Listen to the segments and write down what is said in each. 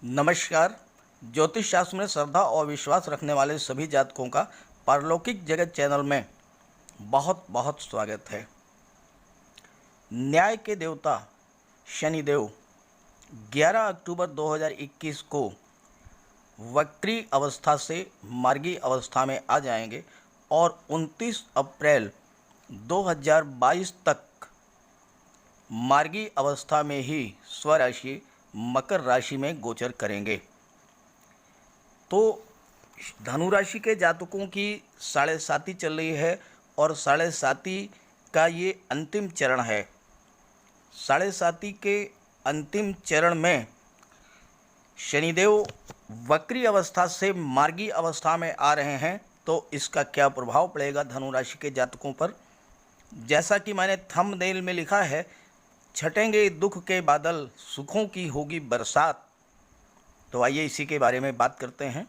नमस्कार। ज्योतिष शास्त्र में श्रद्धा और विश्वास रखने वाले सभी जातकों का पारलौकिक जगत चैनल में बहुत बहुत स्वागत है। न्याय के देवता शनिदेव 11 अक्टूबर 2021 को वक्री अवस्था से मार्गी अवस्था में आ जाएंगे और 29 अप्रैल 2022 तक मार्गी अवस्था में ही स्वराशि मकर राशि में गोचर करेंगे। तो धनु राशि के जातकों की 7.5 चल रही है और 7.5 का ये अंतिम चरण है। 7.5 के अंतिम चरण में शनिदेव वक्री अवस्था से मार्गी अवस्था में आ रहे हैं, तो इसका क्या प्रभाव पड़ेगा धनु राशि के जातकों पर। जैसा कि मैंने थंबनेल में लिखा है, छटेंगे दुख के बादल, सुखों की होगी बरसात। तो आइए इसी के बारे में बात करते हैं।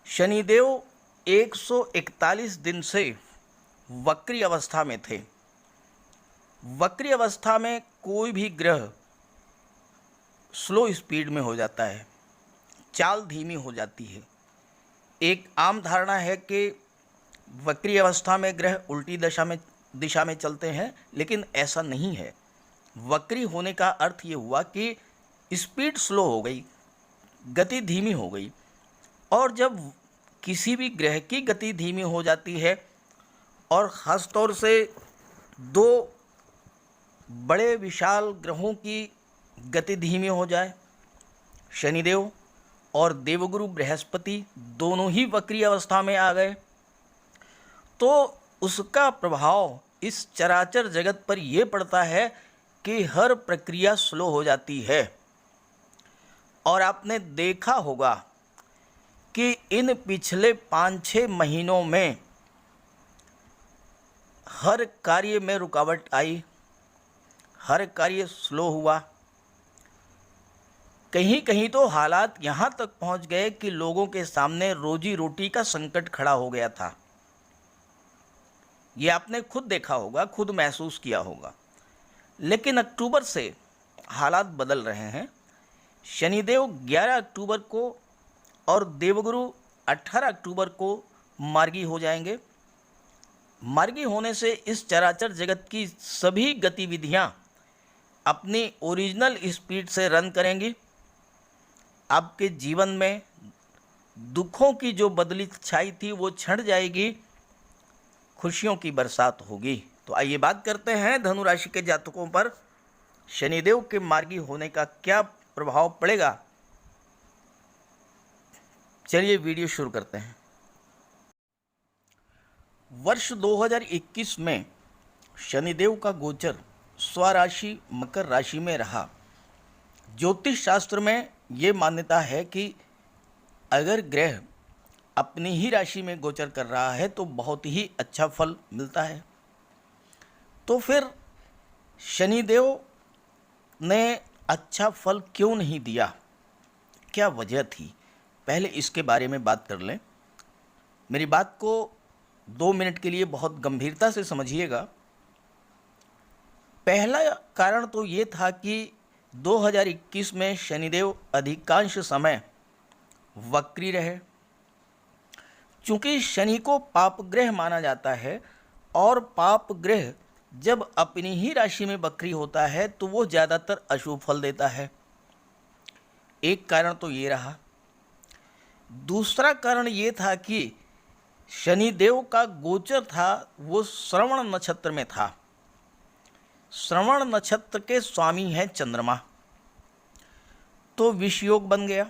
शनिदेव 141 दिन से वक्री अवस्था में थे। वक्री अवस्था में कोई भी ग्रह स्लो स्पीड में हो जाता है, चाल धीमी हो जाती है। एक आम धारणा है कि वक्री अवस्था में ग्रह उल्टी दिशा में चलते हैं, लेकिन ऐसा नहीं है। वक्री होने का अर्थ ये हुआ कि स्पीड स्लो हो गई, गति धीमी हो गई। और जब किसी भी ग्रह की गति धीमी हो जाती है और ख़ास तौर से दो बड़े विशाल ग्रहों की गति धीमी हो जाए, शनिदेव और देवगुरु बृहस्पति दोनों ही वक्री अवस्था में आ गए, तो उसका प्रभाव इस चराचर जगत पर यह पड़ता है कि हर प्रक्रिया स्लो हो जाती है। और आपने देखा होगा कि इन पिछले 5-6 महीनों में हर कार्य में रुकावट आई, हर कार्य स्लो हुआ। कहीं कहीं तो हालात यहाँ तक पहुँच गए कि लोगों के सामने रोजी रोटी का संकट खड़ा हो गया था। ये आपने खुद देखा होगा, खुद महसूस किया होगा। लेकिन अक्टूबर से हालात बदल रहे हैं। शनिदेव 11 अक्टूबर को और देवगुरु 18 अक्टूबर को मार्गी हो जाएंगे। मार्गी होने से इस चराचर जगत की सभी गतिविधियां अपनी ओरिजिनल स्पीड से रन करेंगी। आपके जीवन में दुखों की जो बदली छाई थी वो छंट जाएगी, खुशियों की बरसात होगी। तो आइए बात करते हैं धनु राशि के जातकों पर शनिदेव के मार्गी होने का क्या प्रभाव पड़ेगा। चलिए वीडियो शुरू करते हैं। वर्ष 2021 में शनिदेव का गोचर स्वराशि मकर राशि में रहा। ज्योतिष शास्त्र में ये मान्यता है कि अगर ग्रह अपनी ही राशि में गोचर कर रहा है तो बहुत ही अच्छा फल मिलता है। तो फिर शनिदेव ने अच्छा फल क्यों नहीं दिया, क्या वजह थी, पहले इसके बारे में बात कर लें। मेरी बात को 2 मिनट के लिए बहुत गंभीरता से समझिएगा। पहला कारण तो ये था कि 2021 में शनिदेव अधिकांश समय वक्री रहे। चूँकि शनि को पाप ग्रह माना जाता है और पाप ग्रह जब अपनी ही राशि में वक्री होता है तो वो ज़्यादातर अशुभ फल देता है। एक कारण तो ये रहा। दूसरा कारण ये था कि शनिदेव का गोचर था वो श्रवण नक्षत्र में था। श्रवण नक्षत्र के स्वामी हैं चंद्रमा, तो विष योग बन गया।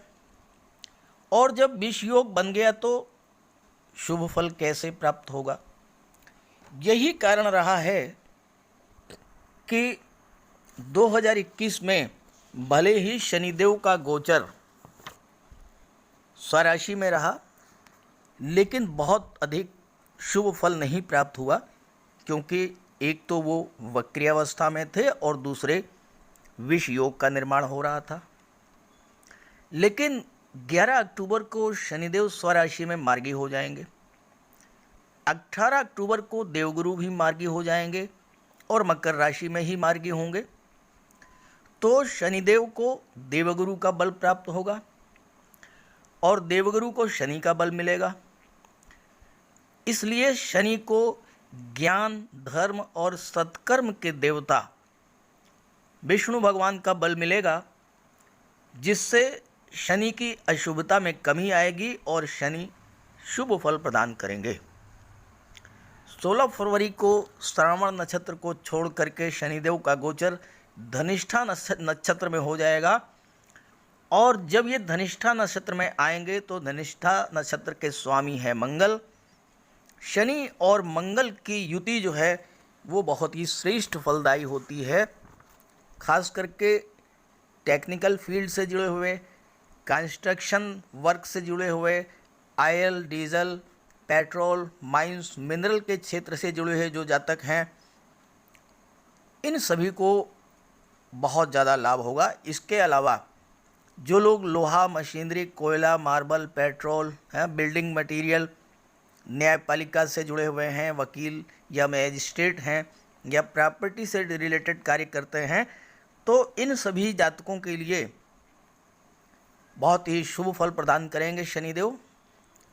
और जब विष योग बन गया तो शुभ फल कैसे प्राप्त होगा। यही कारण रहा है कि 2021 में भले ही शनिदेव का गोचर स्वराशि में रहा, लेकिन बहुत अधिक शुभ फल नहीं प्राप्त हुआ, क्योंकि एक तो वो वक्री अवस्था में थे और दूसरे विष योग का निर्माण हो रहा था। लेकिन 11 अक्टूबर को शनिदेव स्वराशि में मार्गी हो जाएंगे। 18 अक्टूबर को देवगुरु भी मार्गी हो जाएंगे और मकर राशि में ही मार्गी होंगे। तो शनिदेव को देवगुरु का बल प्राप्त होगा और देवगुरु को शनि का बल मिलेगा। इसलिए शनि को ज्ञान, धर्म और सत्कर्म के देवता विष्णु भगवान का बल मिलेगा, जिससे शनि की अशुभता में कमी आएगी और शनि शुभ फल प्रदान करेंगे। 16 फरवरी को श्रावण नक्षत्र को छोड़ करके शनिदेव का गोचर धनिष्ठा नक्षत्र में हो जाएगा और जब ये धनिष्ठा नक्षत्र में आएंगे तो धनिष्ठा नक्षत्र के स्वामी है मंगल। शनि और मंगल की युति जो है वो बहुत ही श्रेष्ठ फलदायी होती है, खास करके टेक्निकल फील्ड से जुड़े हुए, कंस्ट्रक्शन वर्क से जुड़े हुए, oil, diesel, petrol, mines, mineral के क्षेत्र से जुड़े हुए जो जातक हैं, इन सभी को बहुत ज़्यादा लाभ होगा। इसके अलावा जो लोग लोहा, मशीनरी, कोयला, मार्बल, पेट्रोल, बिल्डिंग मटेरियल, न्यायपालिका से जुड़े हुए हैं, वकील या मैजिस्ट्रेट हैं या प्रॉपर्टी से रिलेटेड कार्य करते हैं, तो इन सभी जातकों के लिए बहुत ही शुभ फल प्रदान करेंगे शनिदेव।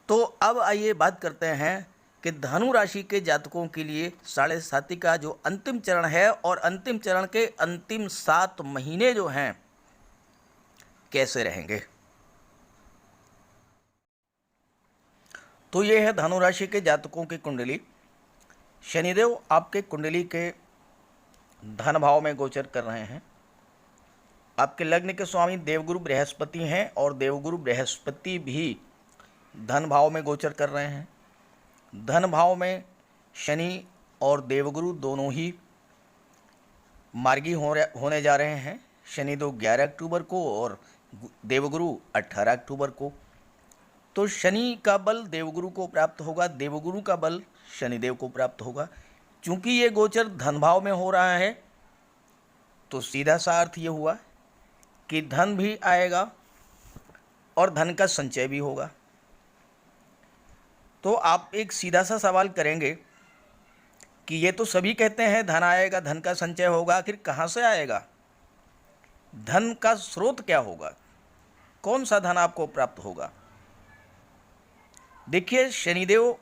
तो अब आइए बात करते हैं कि धनु राशि के जातकों के लिए साढ़े साती का जो अंतिम चरण है और अंतिम चरण के अंतिम 7 महीने जो हैं कैसे रहेंगे। तो ये है धनु राशि के जातकों की कुंडली। शनिदेव आपके कुंडली के धन भाव में गोचर कर रहे हैं। आपके लग्न के स्वामी देवगुरु बृहस्पति हैं और देवगुरु बृहस्पति भी धन भाव में गोचर कर रहे हैं। धन भाव में शनि और देवगुरु दोनों ही मार्गी होने जा रहे हैं। शनिदेव 11 अक्टूबर को और देवगुरु 18 अक्टूबर को। तो शनि का बल देवगुरु को प्राप्त होगा, देवगुरु का बल शनिदेव को प्राप्त होगा। चूंकि ये गोचर धन भाव में हो रहा है तो सीधा सा अर्थ ये हुआ कि धन भी आएगा और धन का संचय भी होगा। तो आप एक सीधा सा सवाल करेंगे कि ये तो सभी कहते हैं धन आएगा, धन का संचय होगा, आखिर कहाँ से आएगा? धन का स्रोत क्या होगा? कौन सा धन आपको प्राप्त होगा? देखिए, शनिदेव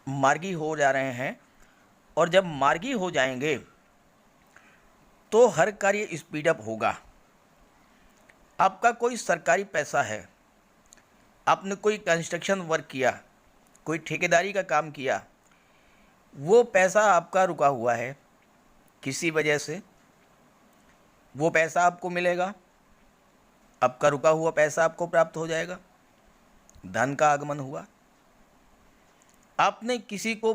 मार्गी हो जा रहे हैं और जब मार्गी हो जाएंगे तो हर कार्य स्पीडअप होगा। आपका कोई सरकारी पैसा है, आपने कोई कंस्ट्रक्शन वर्क किया, कोई ठेकेदारी का काम किया, वो पैसा आपका रुका हुआ है किसी वजह से, वो पैसा आपको मिलेगा, आपका रुका हुआ पैसा आपको प्राप्त हो जाएगा, धन का आगमन हुआ। आपने किसी को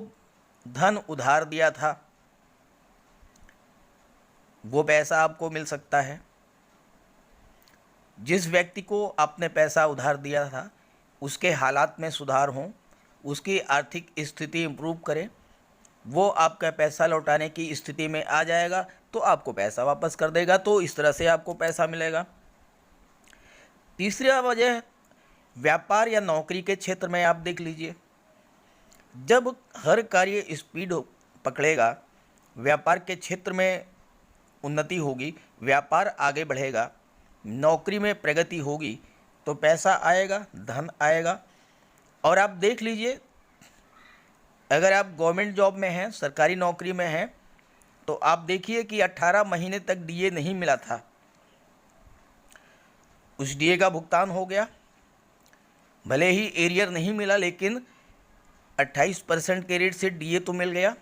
धन उधार दिया था, वो पैसा आपको मिल सकता है। जिस व्यक्ति को आपने पैसा उधार दिया था उसके हालात में सुधार हो, उसकी आर्थिक स्थिति इम्प्रूव करे, वो आपका पैसा लौटाने की स्थिति में आ जाएगा तो आपको पैसा वापस कर देगा। तो इस तरह से आपको पैसा मिलेगा। तीसरी वजह, व्यापार या नौकरी के क्षेत्र में आप देख लीजिए, जब हर कार्य स्पीड पकड़ेगा, व्यापार के क्षेत्र में उन्नति होगी, व्यापार आगे बढ़ेगा, नौकरी में प्रगति होगी तो पैसा आएगा, धन आएगा। और आप देख लीजिए, अगर आप गवर्नमेंट जॉब में हैं, सरकारी नौकरी में हैं, तो आप देखिए कि 18 महीने तक डीए नहीं मिला था, उस डीए का भुगतान हो गया। भले ही एरियर नहीं मिला लेकिन 28% के रेट से डीए तो मिल गया।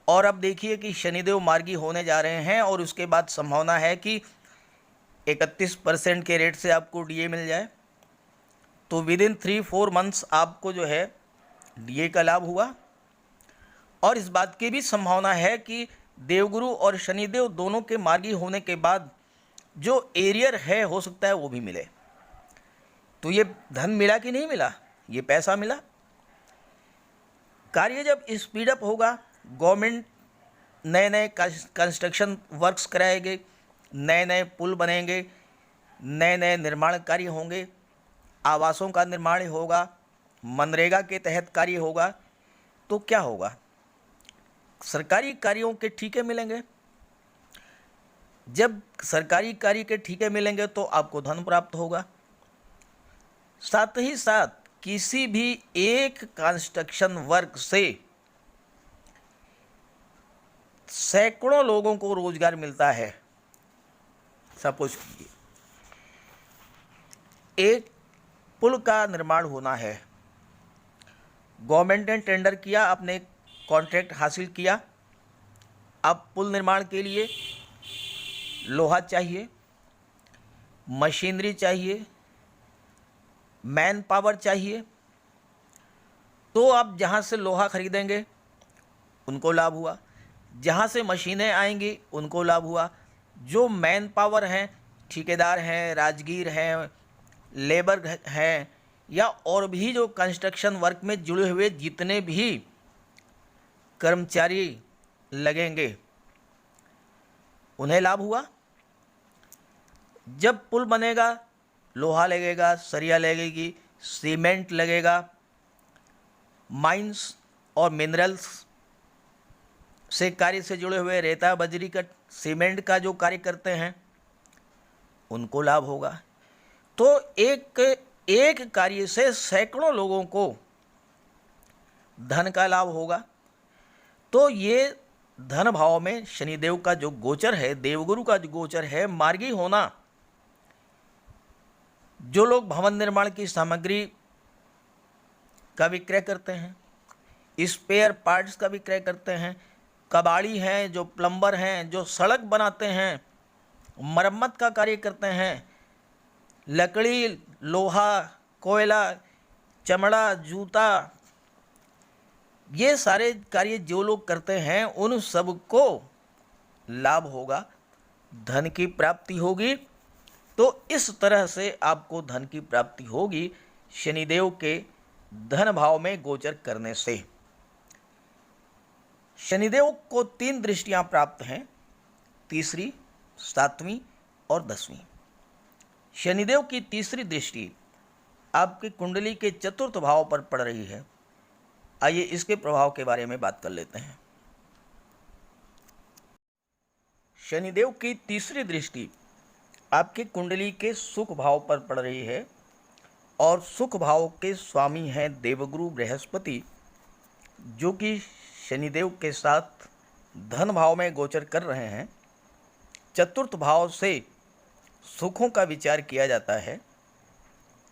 और अब देखिए कि शनिदेव मार्गी होने जा रहे हैं और उसके बाद संभावना है कि 31% के रेट से आपको डीए मिल जाए। तो विद इन 3-4 मंथ्स आपको जो है डीए का लाभ हुआ। और इस बात की भी संभावना है कि देवगुरु और शनिदेव दोनों के मार्गी होने के बाद जो एरियर है हो सकता है वो भी मिले। तो ये धन मिला कि नहीं मिला? ये पैसा मिला। कार्य जब स्पीडअप होगा, गवर्नमेंट नए नए कंस्ट्रक्शन वर्क्स कराएंगे, नए नए पुल बनेंगे, नए नए निर्माण कार्य होंगे, आवासों का निर्माण होगा, मनरेगा के तहत कार्य होगा, तो क्या होगा? सरकारी कार्यों के ठेके मिलेंगे। जब सरकारी कार्य के ठीके मिलेंगे तो आपको धन प्राप्त होगा। साथ ही साथ किसी भी एक कंस्ट्रक्शन वर्क से सैकड़ों लोगों को रोजगार मिलता है। सपोज कीजिए एक पुल का निर्माण होना है, गवर्नमेंट ने टेंडर किया, आपने कॉन्ट्रैक्ट हासिल किया। अब पुल निर्माण के लिए लोहा चाहिए, मशीनरी चाहिए, मैन पावर चाहिए। तो आप जहाँ से लोहा खरीदेंगे उनको लाभ हुआ, जहाँ से मशीनें आएंगी उनको लाभ हुआ। जो मैन पावर हैं, ठेकेदार हैं, राजगीर हैं, लेबर हैं, या और भी जो कंस्ट्रक्शन वर्क में जुड़े हुए जितने भी कर्मचारी लगेंगे उन्हें लाभ हुआ। जब पुल बनेगा लोहा लगेगा, सरिया लगेगी, सीमेंट लगेगा, माइंस और मिनरल्स से कार्य से जुड़े हुए रेता, बजरी का, सीमेंट का जो कार्य करते हैं उनको लाभ होगा। तो एक कार्य से सैकड़ों लोगों को धन का लाभ होगा। तो ये धन भाव में शनिदेव का जो गोचर है, देवगुरु का जो गोचर है, मार्गी होना, जो लोग भवन निर्माण की सामग्री का विक्रय करते हैं, स्पेयर पार्ट्स का विक्रय करते हैं, कबाड़ी हैं, जो प्लम्बर हैं, जो सड़क बनाते हैं, मरम्मत का कार्य करते हैं, लकड़ी, लोहा, कोयला, चमड़ा, जूता, ये सारे कार्य जो लोग करते हैं उन सबको लाभ होगा, धन की प्राप्ति होगी। तो इस तरह से आपको धन की प्राप्ति होगी शनिदेव के धन भाव में गोचर करने से। शनिदेव को 3 दृष्टियां प्राप्त हैं, तीसरी, 7वीं और 10वीं। शनिदेव की तीसरी दृष्टि आपकी कुंडली के चतुर्थ भाव पर पड़ रही है। आइए इसके प्रभाव के बारे में बात कर लेते हैं। शनिदेव की तीसरी दृष्टि आपकी कुंडली के सुख भाव पर पड़ रही है और सुख भाव के स्वामी हैं देवगुरु बृहस्पति, जो कि शनिदेव के साथ धन भाव में गोचर कर रहे हैं। चतुर्थ भाव से सुखों का विचार किया जाता है।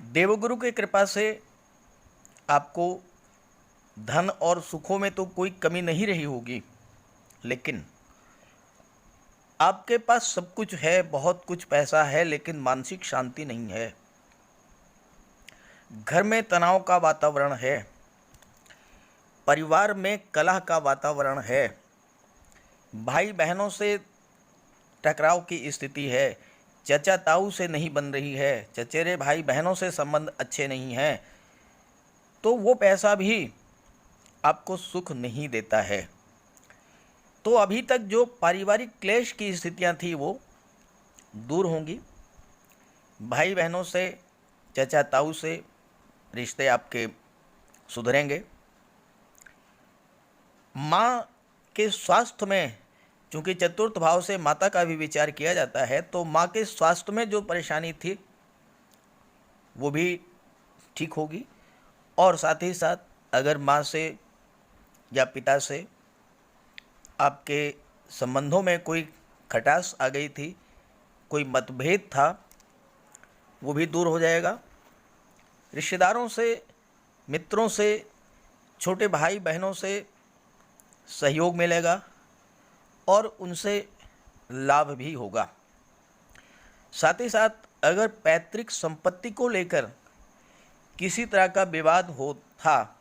देवगुरु की कृपा से आपको धन और सुखों में तो कोई कमी नहीं रही होगी, लेकिन आपके पास सब कुछ है, बहुत कुछ पैसा है, लेकिन मानसिक शांति नहीं है। घर में तनाव का वातावरण है, परिवार में कलह का वातावरण है, भाई बहनों से टकराव की स्थिति है, चचा ताऊ से नहीं बन रही है, चचेरे भाई बहनों से संबंध अच्छे नहीं हैं। तो वो पैसा भी आपको सुख नहीं देता है। तो अभी तक जो पारिवारिक क्लेश की स्थितियां थी वो दूर होंगी। भाई बहनों से, चचा ताऊ से रिश्ते आपके सुधरेंगे। माँ के स्वास्थ्य में, चूँकि चतुर्थ भाव से माता का भी विचार किया जाता है, तो माँ के स्वास्थ्य में जो परेशानी थी वो भी ठीक होगी। और साथ ही साथ अगर माँ से या पिता से आपके संबंधों में कोई खटास आ गई थी, कोई मतभेद था, वो भी दूर हो जाएगा। रिश्तेदारों से, मित्रों से, छोटे भाई बहनों से सहयोग मिलेगा और उनसे लाभ भी होगा। साथ ही साथ अगर पैतृक संपत्ति को लेकर किसी तरह का विवाद हो था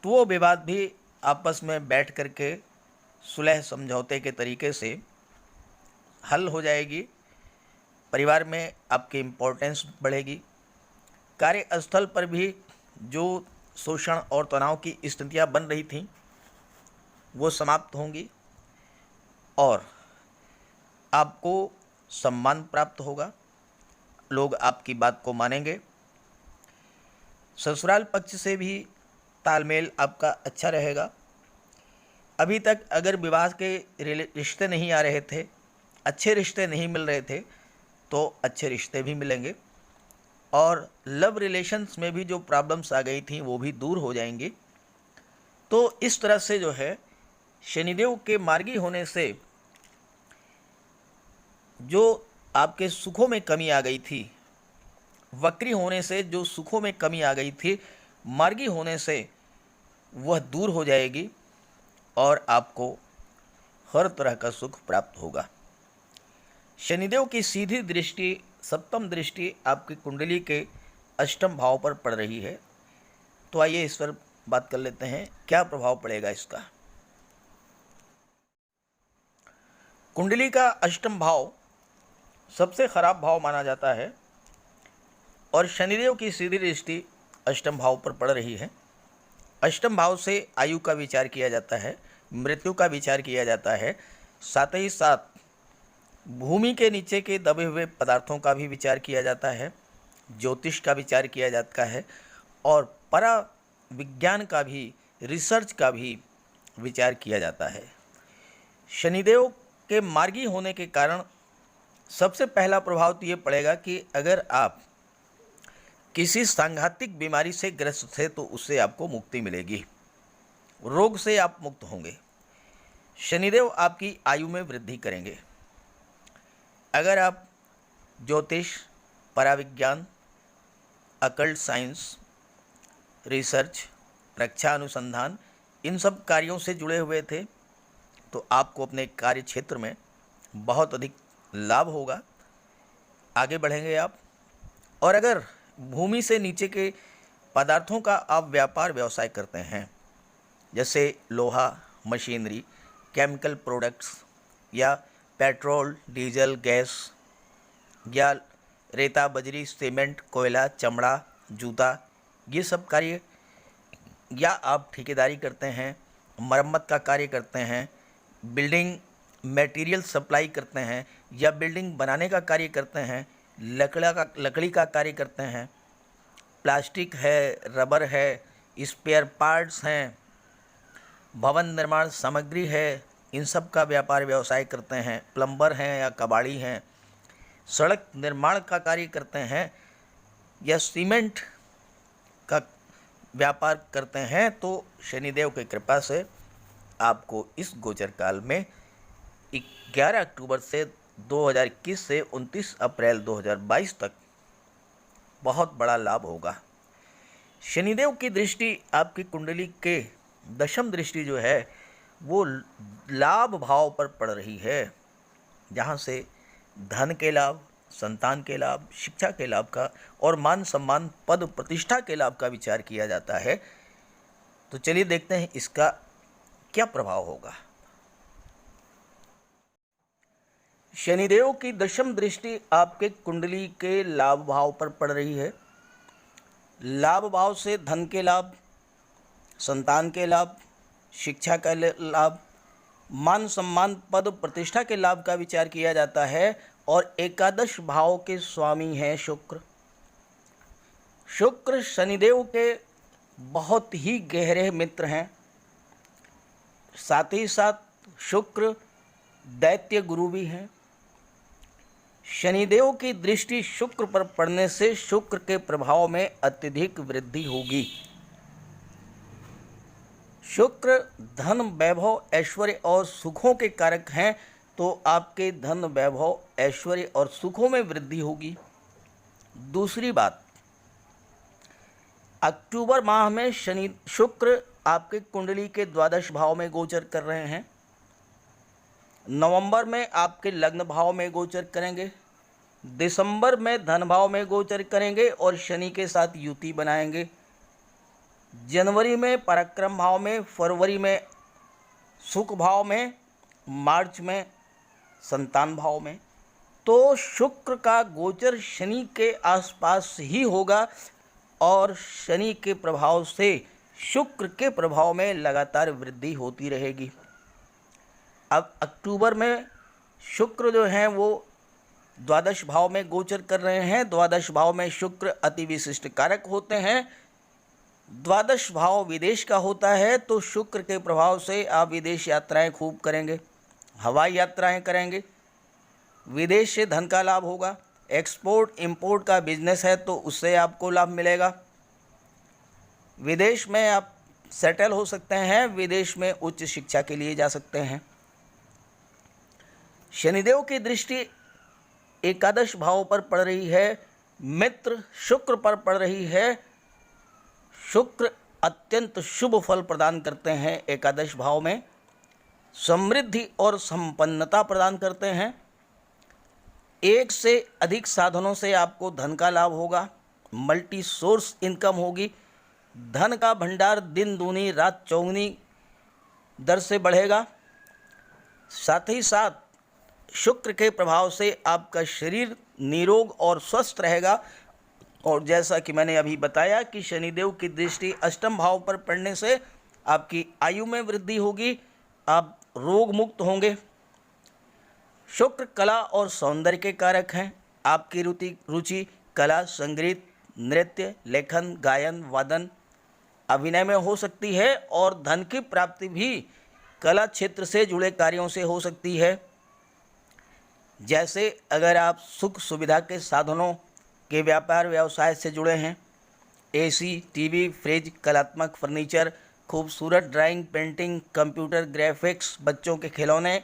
तो वो विवाद भी आपस में बैठ करके सुलह समझौते के तरीके से हल हो जाएगी। परिवार में आपकी इम्पोर्टेंस बढ़ेगी। कार्यस्थल पर भी जो शोषण और तनाव की स्थितियां बन रही थीं वो समाप्त होंगी और आपको सम्मान प्राप्त होगा, लोग आपकी बात को मानेंगे। ससुराल पक्ष से भी तालमेल आपका अच्छा रहेगा। अभी तक अगर विवाह के रिश्ते नहीं आ रहे थे अच्छे रिश्ते नहीं मिल रहे थे तो अच्छे रिश्ते भी मिलेंगे, और लव रिलेशंस में भी जो प्रॉब्लम्स आ गई थी वो भी दूर हो जाएंगी। तो इस तरह से जो है शनिदेव के मार्गी होने से जो आपके सुखों में कमी आ गई थी, वक्री होने से जो सुखों में कमी आ गई थी, मार्गी होने से वह दूर हो जाएगी और आपको हर तरह का सुख प्राप्त होगा। शनिदेव की सीधी दृष्टि, सप्तम दृष्टि आपकी कुंडली के अष्टम भाव पर पड़ रही है। तो आइए इस पर बात कर लेते हैं, क्या प्रभाव पड़ेगा इसका। कुंडली का अष्टम भाव सबसे खराब भाव माना जाता है और शनिदेव की सीधी दृष्टि अष्टम भाव पर पड़ रही है। अष्टम भाव से आयु का विचार किया जाता है, मृत्यु का विचार किया जाता है, साथ ही साथ भूमि के नीचे के दबे हुए पदार्थों का भी विचार किया जाता है, ज्योतिष का विचार किया जाता है और परा विज्ञान का भी, रिसर्च का भी विचार किया जाता है। शनिदेव के मार्गी होने के कारण सबसे पहला प्रभाव तो ये पड़ेगा कि अगर आप किसी सांघातिक बीमारी से ग्रस्त थे तो उससे आपको मुक्ति मिलेगी, रोग से आप मुक्त होंगे। शनिदेव आपकी आयु में वृद्धि करेंगे। अगर आप ज्योतिष, पराविज्ञान, अकल्ट साइंस, रिसर्च, रक्षा अनुसंधान, इन सब कार्यों से जुड़े हुए थे तो आपको अपने कार्य क्षेत्र में बहुत अधिक लाभ होगा, आगे बढ़ेंगे आप। और अगर भूमि से नीचे के पदार्थों का आप व्यापार व्यवसाय करते हैं, जैसे लोहा, मशीनरी, केमिकल प्रोडक्ट्स या पेट्रोल, डीजल, गैस या रेता, बजरी, सीमेंट, कोयला, चमड़ा, जूता, ये सब कार्य, या आप ठेकेदारी करते हैं, मरम्मत का कार्य करते हैं, बिल्डिंग मटेरियल सप्लाई करते हैं या बिल्डिंग बनाने का कार्य करते हैं, लकड़ी का कार्य करते हैं, प्लास्टिक है, रबर है, स्पेयर पार्ट्स हैं, भवन निर्माण सामग्री है, इन सब का व्यापार व्यवसाय करते हैं, प्लम्बर हैं या कबाड़ी हैं, सड़क निर्माण का कार्य करते हैं या सीमेंट का व्यापार करते हैं, तो शनिदेव की कृपा से आपको इस गोचर काल में 11 अक्टूबर से 2021 से 29 अप्रैल 2022 तक बहुत बड़ा लाभ होगा। शनिदेव की दृष्टि आपकी कुंडली के दशम दृष्टि जो है वो लाभ भाव पर पड़ रही है, जहाँ से धन के लाभ, संतान के लाभ, शिक्षा के लाभ का और मान सम्मान, पद प्रतिष्ठा के लाभ का विचार किया जाता है। तो चलिए देखते हैं इसका क्या प्रभाव होगा। शनिदेव की दशम दृष्टि आपके कुंडली के लाभ भाव पर पड़ रही है। लाभ भाव से धन के लाभ, संतान के लाभ, शिक्षा का लाभ, मान सम्मान, पद प्रतिष्ठा के लाभ का विचार किया जाता है। और एकादश भाव के स्वामी हैं शुक्र। शुक्र शनिदेव के बहुत ही गहरे मित्र हैं, साथ ही साथ शुक्र दैत्य गुरु भी हैं। शनिदेव की दृष्टि शुक्र पर पड़ने से शुक्र के प्रभाव में अत्यधिक वृद्धि होगी। शुक्र धन, वैभव, ऐश्वर्य और सुखों के कारक हैं, तो आपके धन, वैभव, ऐश्वर्य और सुखों में वृद्धि होगी। दूसरी बात, अक्टूबर माह में शुक्र आपके कुंडली के द्वादश भाव में गोचर कर रहे हैं। नवंबर में आपके लग्न भाव में गोचर करेंगे, दिसंबर में धन भाव में गोचर करेंगे और शनि के साथ युति बनाएंगे। जनवरी में पराक्रम भाव में, फरवरी में सुख भाव में, मार्च में संतान भाव में। तो शुक्र का गोचर शनि के आसपास ही होगा और शनि के प्रभाव से शुक्र के प्रभाव में लगातार वृद्धि होती रहेगी। अब अक्टूबर में शुक्र जो हैं वो द्वादश भाव में गोचर कर रहे हैं। द्वादश भाव में शुक्र अति विशिष्ट कारक होते हैं। द्वादश भाव विदेश का होता है, तो शुक्र के प्रभाव से आप विदेश यात्राएं खूब करेंगे, हवाई यात्राएं करेंगे, विदेश से धन का लाभ होगा। एक्सपोर्ट इंपोर्ट का बिजनेस है तो उससे आपको लाभ मिलेगा। विदेश में आप सेटल हो सकते हैं, विदेश में उच्च शिक्षा के लिए जा सकते हैं। शनिदेव की दृष्टि एकादश भाव पर पड़ रही है, मित्र शुक्र पर पड़ रही है। शुक्र अत्यंत शुभ फल प्रदान करते हैं, एकादश भाव में समृद्धि और संपन्नता प्रदान करते हैं। एक से अधिक साधनों से आपको धन का लाभ होगा, मल्टी सोर्स इनकम होगी। धन का भंडार दिन दूनी रात चौगुनी दर से बढ़ेगा। साथ ही साथ शुक्र के प्रभाव से आपका शरीर निरोग और स्वस्थ रहेगा। और जैसा कि मैंने अभी बताया कि शनिदेव की दृष्टि अष्टम भाव पर पड़ने से आपकी आयु में वृद्धि होगी, आप रोग मुक्त होंगे। शुक्र कला और सौंदर्य के कारक हैं। आपकी रुचि कला, संगीत, नृत्य, लेखन, गायन, वादन, अभिनय में हो सकती है और धन की प्राप्ति भी कला क्षेत्र से जुड़े कार्यों से हो सकती है। जैसे अगर आप सुख सुविधा के साधनों के व्यापार व्यवसाय से जुड़े हैं, एसी, टीवी, फ्रिज, कलात्मक फर्नीचर, खूबसूरत ड्राइंग, पेंटिंग, कंप्यूटर ग्राफिक्स, बच्चों के खिलौने,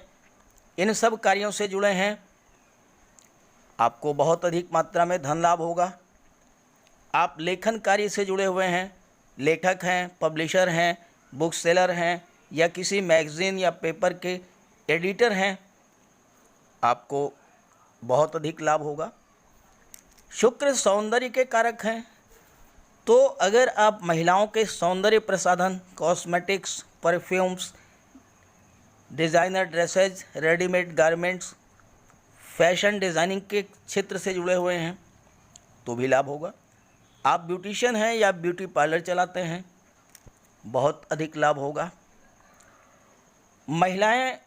इन सब कार्यों से जुड़े हैं, आपको बहुत अधिक मात्रा में धन लाभ होगा। आप लेखन कार्य से जुड़े हुए हैं, लेखक हैं, पब्लिशर हैं, बुक सेलर हैं या किसी मैगज़ीन या पेपर के एडिटर हैं, आपको बहुत अधिक लाभ होगा। शुक्र सौंदर्य के कारक हैं, तो अगर आप महिलाओं के सौंदर्य प्रसाधन, cosmetics, perfumes, designer dresses, readymade garments, fashion designing के क्षेत्र से जुड़े हुए हैं तो भी लाभ होगा। आप ब्यूटिशियन हैं या ब्यूटी पार्लर चलाते हैं, बहुत अधिक लाभ होगा। महिलाएं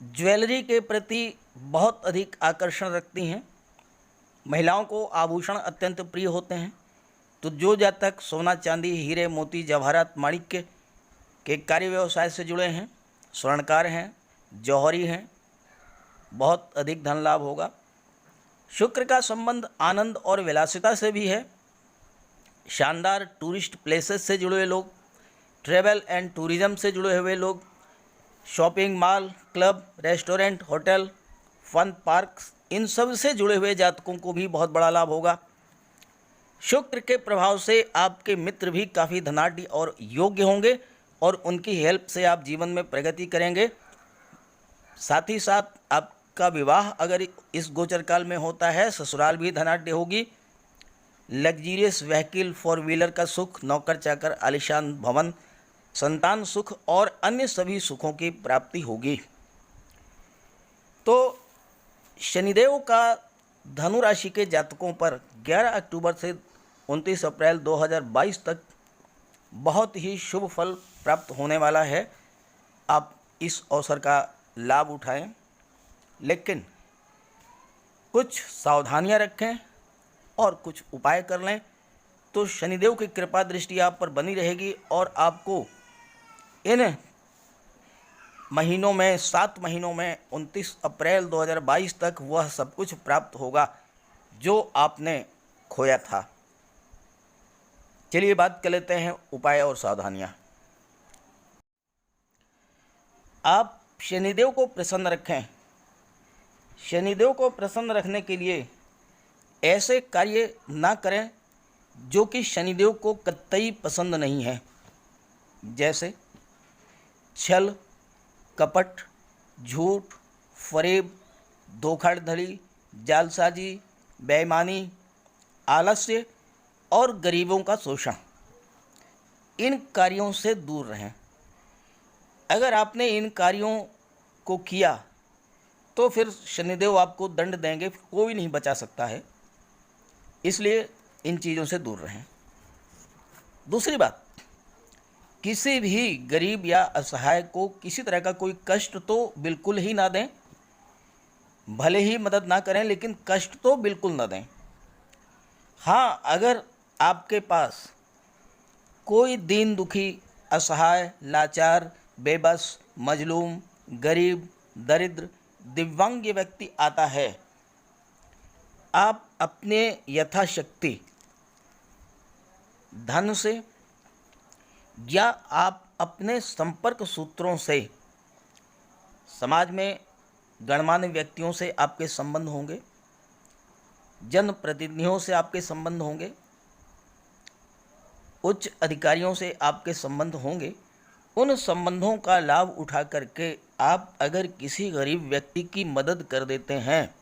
ज्वेलरी के प्रति बहुत अधिक आकर्षण रखती हैं, महिलाओं को आभूषण अत्यंत प्रिय होते हैं, तो जो जातक सोना चांदी, हीरे मोती, जवाहरात, माणिक्य के कार्य व्यवसाय से जुड़े हैं, स्वर्णकार हैं, जौहरी हैं, बहुत अधिक धन लाभ होगा। शुक्र का संबंध आनंद और विलासिता से भी है। शानदार टूरिस्ट प्लेसेस से जुड़े हुए लोग, ट्रैवल एंड टूरिज़्म से जुड़े हुए लोग, shopping mall, club, restaurant, hotel, fun parks, इन सब से जुड़े हुए जातकों को भी बहुत बड़ा लाभ होगा। शुक्र के प्रभाव से आपके मित्र भी काफ़ी धनाढ्य और योग्य होंगे और उनकी हेल्प से आप जीवन में प्रगति करेंगे। साथ ही साथ आपका विवाह अगर इस गोचर काल में होता है, ससुराल भी धनाढ्य होगी। लग्जीरियस व्हीकल, फोर व्हीलर का सुख, नौकर चाकर, आलीशान भवन, संतान सुख और अन्य सभी सुखों की प्राप्ति होगी। तो शनिदेव का धनु राशि के जातकों पर 11 अक्टूबर से 29 अप्रैल 2022 तक बहुत ही शुभ फल प्राप्त होने वाला है। आप इस अवसर का लाभ उठाएं, लेकिन कुछ सावधानियां रखें और कुछ उपाय कर लें तो शनिदेव की कृपा दृष्टि आप पर बनी रहेगी और आपको इन महीनों में, 7 महीनों में 29 अप्रैल 2022 तक वह सब कुछ प्राप्त होगा जो आपने खोया था। चलिए बात कर लेते हैं उपाय और सावधानियां। आप शनिदेव को प्रसन्न रखें। शनिदेव को प्रसन्न रखने के लिए ऐसे कार्य ना करें जो कि शनिदेव को कतई पसंद नहीं है, जैसे छल, कपट, झूठ, फरेब, धोखाधड़ी, जालसाजी, बेईमानी, आलस्य और गरीबों का शोषण। इन कार्यों से दूर रहें। अगर आपने इन कार्यों को किया तो फिर शनिदेव आपको दंड देंगे, कोई नहीं बचा सकता है, इसलिए इन चीज़ों से दूर रहें। दूसरी बात, किसी भी गरीब या असहाय को किसी तरह का कोई कष्ट तो बिल्कुल ही ना दें। भले ही मदद ना करें लेकिन कष्ट तो बिल्कुल ना दें। हाँ, अगर आपके पास कोई दीन दुखी, असहाय, लाचार, बेबस, मजलूम, गरीब, दरिद्र, दिव्यांग व्यक्ति आता है, आप अपने यथाशक्ति धन से या आप अपने संपर्क सूत्रों से समाज में गणमान्य व्यक्तियों से आपके संबंध होंगे, जनप्रतिनिधियों से आपके संबंध होंगे, उच्च अधिकारियों से आपके संबंध होंगे। उन संबंधों का लाभ उठा करके आप अगर किसी गरीब व्यक्ति की मदद कर देते हैं,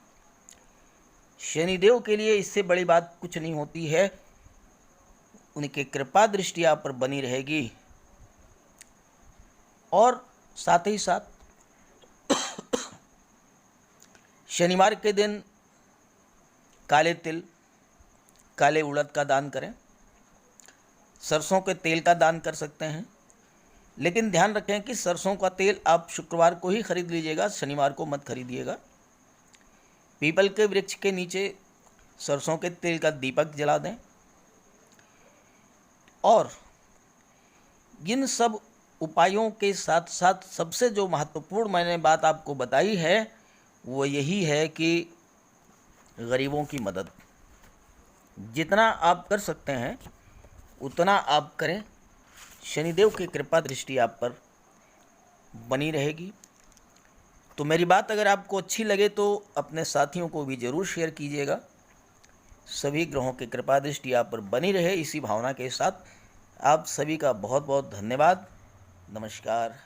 शनिदेव के लिए इससे बड़ी बात कुछ नहीं होती है। उनकी कृपा दृष्टि आप पर बनी रहेगी। और साथ ही साथ शनिवार के दिन काले तिल, काले उड़द का दान करें। सरसों के तेल का दान कर सकते हैं, लेकिन ध्यान रखें कि सरसों का तेल आप शुक्रवार को ही खरीद लीजिएगा, शनिवार को मत खरीदिएगा। पीपल के वृक्ष के नीचे सरसों के तेल का दीपक जला दें। और इन सब उपायों के साथ साथ सबसे जो महत्वपूर्ण मैंने बात आपको बताई है वो यही है कि गरीबों की मदद जितना आप कर सकते हैं उतना आप करें। शनिदेव की कृपा दृष्टि आप पर बनी रहेगी। तो मेरी बात अगर आपको अच्छी लगे तो अपने साथियों को भी ज़रूर शेयर कीजिएगा। सभी ग्रहों की कृपा दृष्टि आप पर बनी रहे, इसी भावना के साथ आप सभी का बहुत बहुत धन्यवाद। नमस्कार।